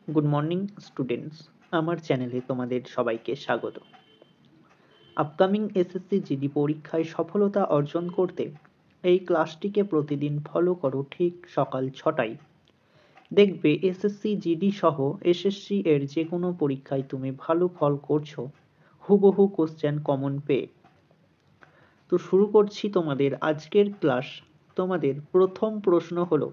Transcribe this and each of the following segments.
Good morning students, আমার চ্যানেলে তোমাদের সবাইকে স্বাগত। আপকামিং এসএসসি জিডি পরীক্ষায় সফলতা অর্জন করতে এই ক্লাসটিকে প্রতিদিন ফলো করো ঠিক সকাল 6টায়। দেখবে এসএসসি জিডি সহ এসএসসি এর যে কোনো পরীক্ষায় তুমি ভালো ফল করছো হুবহু কোশ্চেন কমন পেয়ে। তো শুরু করছি তোমাদের আজকের ক্লাস। তোমাদের প্রথম প্রশ্ন হলো,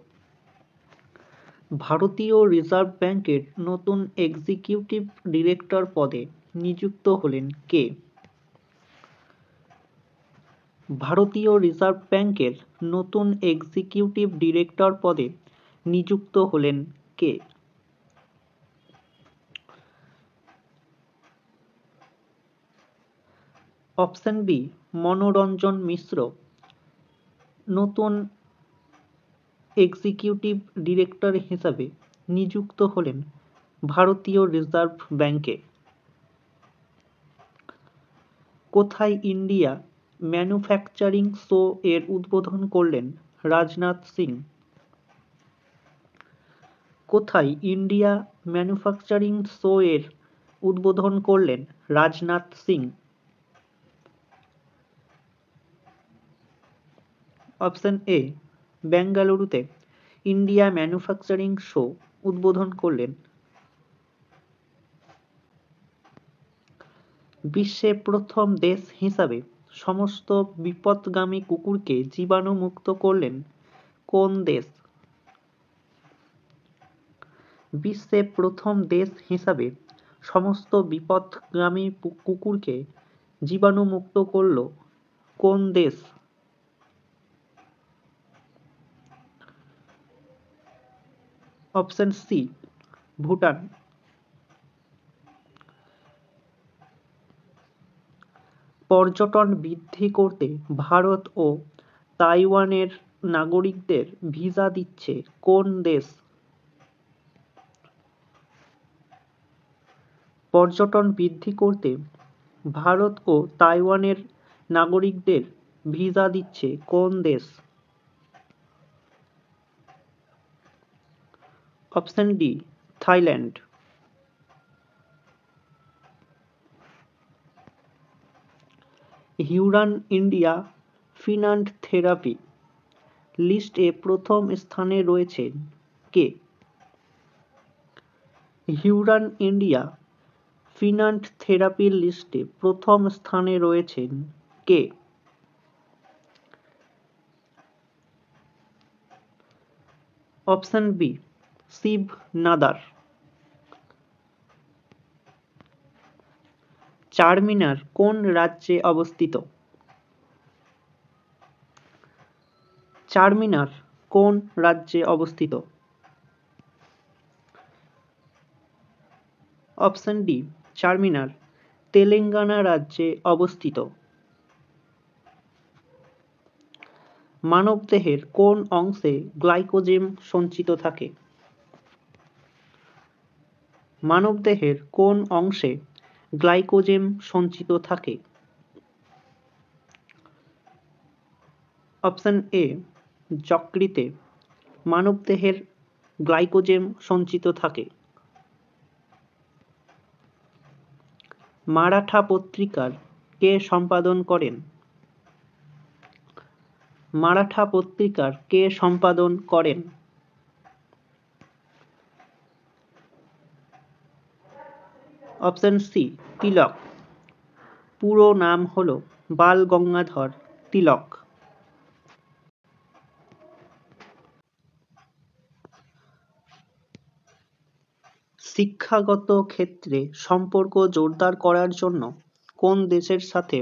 ভারতীয় রিজার্ভ ব্যাংকের নতুন এক্সিকিউটিভ ডিরেক্টর পদে নিযুক্ত হলেন কে? ভারতীয় রিজার্ভ ব্যাংকের নতুন এক্সিকিউটিভ ডিরেক্টর পদে নিযুক্ত হলেন কে? অপশন বি, মনোরঞ্জন মিশ্র নতুন এক্সিকিউটিভ ডিরেক্টর হিসাবে নিযুক্ত হলেন ভারতীয় রিজার্ভ ব্যাংকে। কোথায় ইন্ডিয়া ম্যানুফ্যাকচারিং শো এর উদ্বোধন করলেন রাজনাথ সিং? কোথায় ইন্ডিয়া ম্যানুফ্যাকচারিং শো এর উদ্বোধন করলেন রাজনাথ সিং? অপশন এ, বেঙ্গালুরুতে ইন্ডিয়া ম্যানুফ্যাকচারিং শো উদ্বোধন করলেন। বিশ্বে প্রথম দেশ হিসাবে সমস্ত বিপথগামী কুকুরকে জীবাণুমুক্ত করলেন কোন দেশ? বিশ্বে প্রথম দেশ হিসাবে সমস্ত বিপথগামী কুকুরকে জীবাণুমুক্ত করল কোন দেশ? Option C, Bhutan. পর্যটন বৃদ্ধি করতে ভারত ও তাইওয়ানের নাগরিকদের ভিসা দিচ্ছে কোন দেশ? পর্যটন বৃদ্ধি করতে ভারত ও তাইওয়ানের নাগরিকদের ভিসা দিচ্ছে কোন দেশ? Option D, Thailand. Hurun India philanthropy লিস্টে প্রথম স্থানে রয়েছেন কে? হিউরান ইন্ডিয়া ফিনান্ট থেরাপি লিস্টে প্রথম স্থানে রয়েছেন কে? Option B, Shiv Nadar. চারমিনার কোন রাজ্যে অবস্থিত? চারমিনার কোন রাজ্যে অবস্থিত? অপশন ডি, চারমিনার তেলেঙ্গানা রাজ্যে অবস্থিত। মানবদেহের কোন অংশে গ্লাইকোজেন সঞ্চিত থাকে? মানবদেহের কোন অংশে গ্লাইকোজেন সঞ্চিত থাকে? অপশন এ, যকৃতে মানবদেহের গ্লাইকোজেন সঞ্চিত থাকে। মারাঠা পত্রিকার কে সম্পাদন করেন? মারাঠা পত্রিকার কে সম্পাদন করেন? অপশন সি, তিলক। পুরো নাম হলো বাল গঙ্গাধর তিলক। শিক্ষাগত ক্ষেত্রে সম্পর্ক জোরদার করার জন্য কোন দেশের সাথে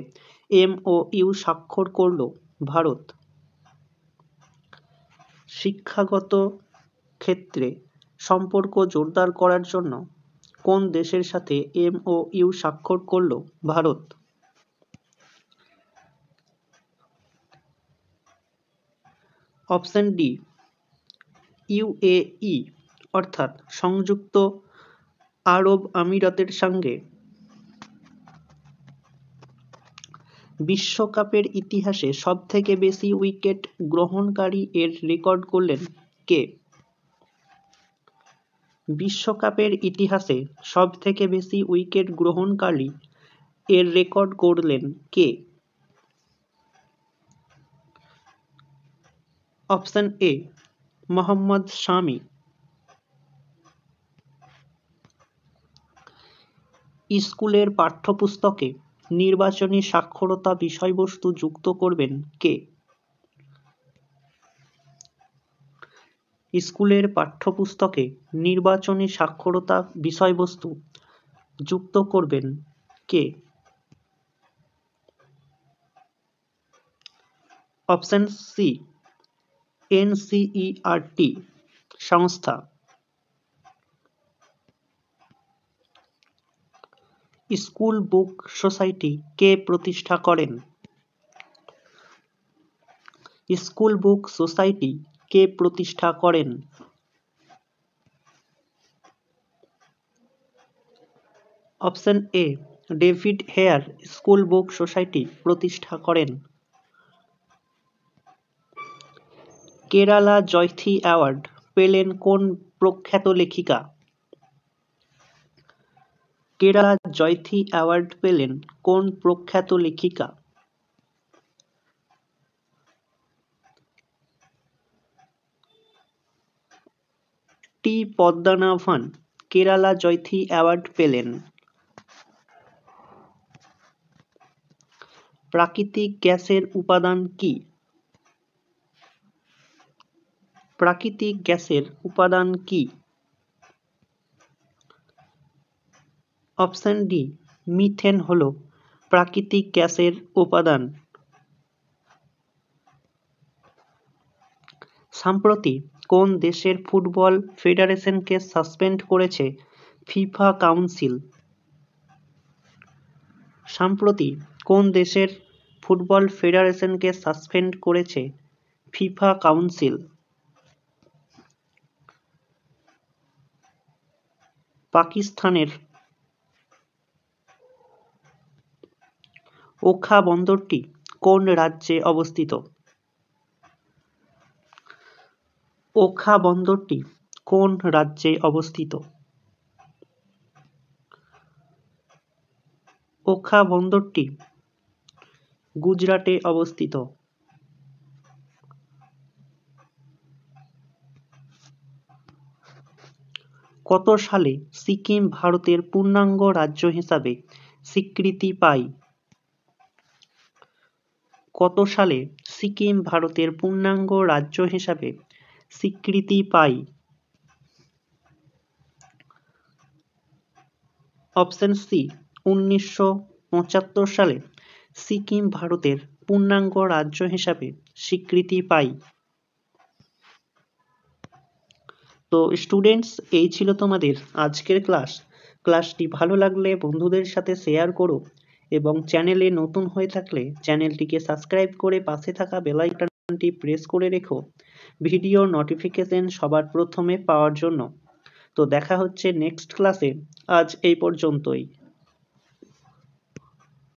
MOU স্বাক্ষর করল ভারত? শিক্ষাগত ক্ষেত্রে সম্পর্ক জোরদার করার জন্য কোন দেশের সাথে MOU স্বাক্ষর করল ভারত? অপশন ডি, UAE অর্থাৎ সংযুক্ত আরব আমিরাতের সঙ্গে। বিশ্বকাপের ইতিহাসে সবথেকে বেশি উইকেট গ্রহণকারী এর রেকর্ড করলেন কে? বিশ্বকাপের ইতিহাসে সবথেকে বেশি উইকেট গ্রহণকারী এর রেকর্ড গড়লেন কে? অপশন এ মোহাম্মদ শামি। স্কুলের পাঠ্যপুস্তকে নির্বাচনী সাক্ষরতা বিষয়বস্তু যুক্ত করবেন কে? স্কুলের পাঠ্যপুস্তকে নির্বাচনী সাক্ষরতা বিষয়বস্তু যুক্ত করবেন কে? অপশন সি এনসিইআরটি সংস্থা। স্কুল বুক সোসাইটি কে প্রতিষ্ঠা করেন? স্কুল বুক সোসাইটি কে প্রতিষ্ঠা করেন? Option A David Hare school book society প্রতিষ্ঠা করেন। কেরালা জয়ন্তী অ্যাওয়ার্ড পেলেন কোন প্রখ্যাত লেখিকা? কেরালা জয়ন্তী অ্যাওয়ার্ড পেলেন কোন প্রখ্যাত লেখিকা? টি পদ্মনাভন কেরালা জয়ন্তী অ্যাওয়ার্ড পেলেন। প্রাকৃতিক গ্যাসের উপাদান কি? প্রাকৃতিক গ্যাসের উপাদান কি? অপশন ডি মিথেন হল প্রাকৃতিক গ্যাসের উপাদান। সম্প্রতি কোন দেশের ফুটবল ফেডারেশনকে সাসপেন্ড করেছে ফিফা কাউন্সিল? সম্প্রতি কোন দেশের ফুটবল ফেডারেশনকে সাসপেন্ড করেছে ফিফা কাউন্সিল? পাকিস্তানের ওখা বন্দরটি কোন রাজ্যে অবস্থিত? ওখা বন্দরটি কোন রাজ্যে অবস্থিত? ওখা বন্দরটি গুজরাটে অবস্থিত। কত সালে সিকিম ভারতের পূর্ণাঙ্গ রাজ্য হিসাবে স্বীকৃতি পায়? কত সালে সিকিম ভারতের পূর্ণাঙ্গ রাজ্য হিসাবে স্বীকৃতি পায়? অপশন সি 1975 সালে সিকিম ভারতের পূর্ণাঙ্গ রাজ্য হিসাবে স্বীকৃতি পায়। তো স্টুডেন্টস, এই ছিল তোমাদের আজকের ক্লাসটি ভালো লাগলে বন্ধুদের সাথে শেয়ার করো এবং চ্যানেলে নতুন হয়ে থাকলে চ্যানেলটিকে সাবস্ক্রাইব করে পাশে থাকা বেল আইকনটি প্রেস করে রেখো ভিডিও নোটিফিকেশন সবার প্রথমে পাওয়ার জন্য। তো দেখা হচ্ছে নেক্সট ক্লাসে। আজ এই পর্যন্তই।